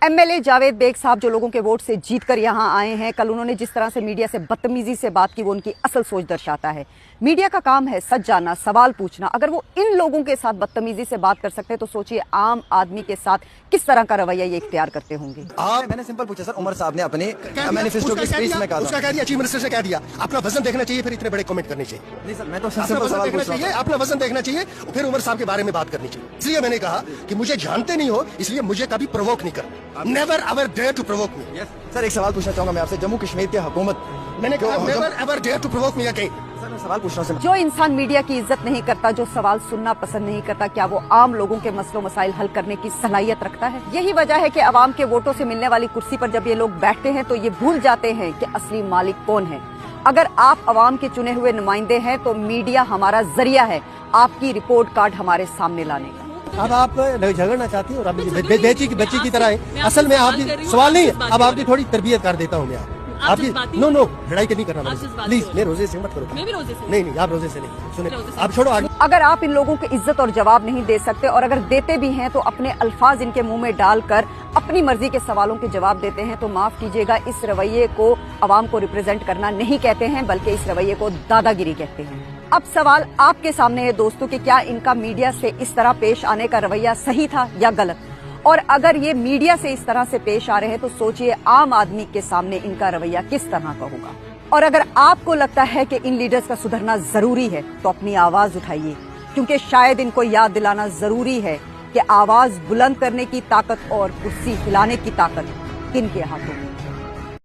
MLA Javed bag साहब जो लोगों के वोट से जीतकर यहाँ आए हैं, कल उन्होंने जिस तरह से मीडिया से बदतमीजी से बात की वो उनकी असल सोच दर्शाता है। मीडिया का काम है सच जानना, सवाल पूछना। अगर वो इन लोगों के साथ बदतमीजी से बात कर सकते हैं तो सोचिए आम आदमी के साथ किस तरह का रवैया ये इख्तियार करते होंगे। मैंने सिंपल पूछा सर, उमर साहब ने अपने मैनिफेस्टो की स्पीच में कहा, उसका कह दिया, चीफ मिनिस्टर से कह दिया अपना वजन देखना चाहिए, फिर इतने बड़े कमेंट करने चाहिए। नहीं सर, मैं तो सिंपल सवाल पूछ रहा हूं, अपना वजन देखना चाहिए, फिर उमर साहब के बारे में बात करनी चाहिए। इसलिए मैंने कहा कि मुझे जानते नहीं हो, इसलिए मुझे कभी प्रोवोक नहीं करना। Never ever dare to provoke me. Sir एक सवाल पूछना चाहूंगा मैं आपसे, जम्मू कश्मीर की हुकूमत, मैंने कहा never ever dare to provoke me again. Sir मैं सवाल पूछ रहा हूं, जो इंसान मीडिया की इज्जत नहीं करता, जो सवाल सुनना पसंद नहीं करता, क्या वो आम लोगों के मसलों मसाइल हल करने की सलाहियत रखता है? यही वजह है कि अवाम के वोटों से मिलने वाली कुर्सी पर जब ये लोग बैठते हैं तो ये भूल जाते हैं कि असली मालिक कौन है। अगर आप अवाम के चुने हुए नुमाइंदे हैं तो मीडिया हमारा जरिया है आपकी रिपोर्ट कार्ड हमारे सामने लाने का। अब आप झगड़ना चाहती हो और आप बेची की बच्ची की तरह है। असल में आपकी सवाल नहीं है, अब आपकी थोड़ी तरबियत कर देता हूँ मैं आपकी। नो लड़ाई नहीं करना प्लीज, मैं रोजे से मत करो। मैं भी रोजे से नहीं आप रोजे से नहीं, सुने आप छोड़ो आगे। अगर आप इन लोगों को इज्जत और जवाब नहीं दे सकते और अगर देते भी हैं तो अपने अल्फाज इनके मुंह में डालकर अपनी मर्जी के सवालों के जवाब देते हैं तो माफ कीजिएगा, इस रवैये को अवाम को रिप्रेजेंट करना नहीं कहते हैं बल्कि इस रवैये को दादागिरी कहते हैं। अब सवाल आपके सामने है दोस्तों कि क्या इनका मीडिया से इस तरह पेश आने का रवैया सही था या गलत, और अगर ये मीडिया से इस तरह से पेश आ रहे हैं तो सोचिए आम आदमी के सामने इनका रवैया किस तरह का होगा। और अगर आपको लगता है कि इन लीडर्स का सुधरना जरूरी है तो अपनी आवाज उठाइए, क्योंकि शायद इनको याद दिलाना जरूरी है कि आवाज बुलंद करने की ताकत और कुर्सी हिलाने की ताकत किन के हाथों में।